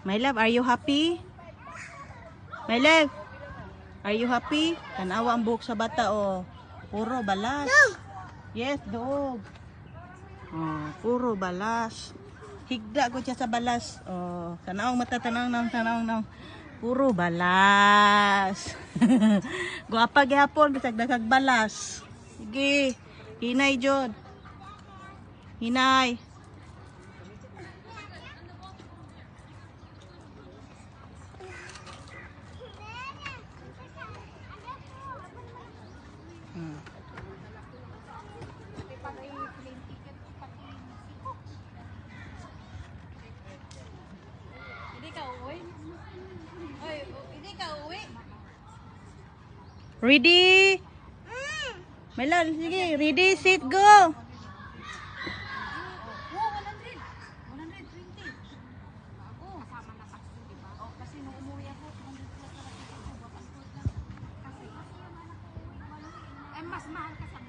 My love, are you happy? My love, are you happy? Tanawa ang buhok sa bata, oh. Puro balas. Yes, dog. Oh, puro balas. Higda ko siya sa balas. Oh, tanaw mata, tanaw nang. Puro balas. Guwapa gyapon bisag daghang balas. Sige. Hinay jud. Hinay. Ready? Melon, sige. Ready, sit, go. Mas mahal ka sa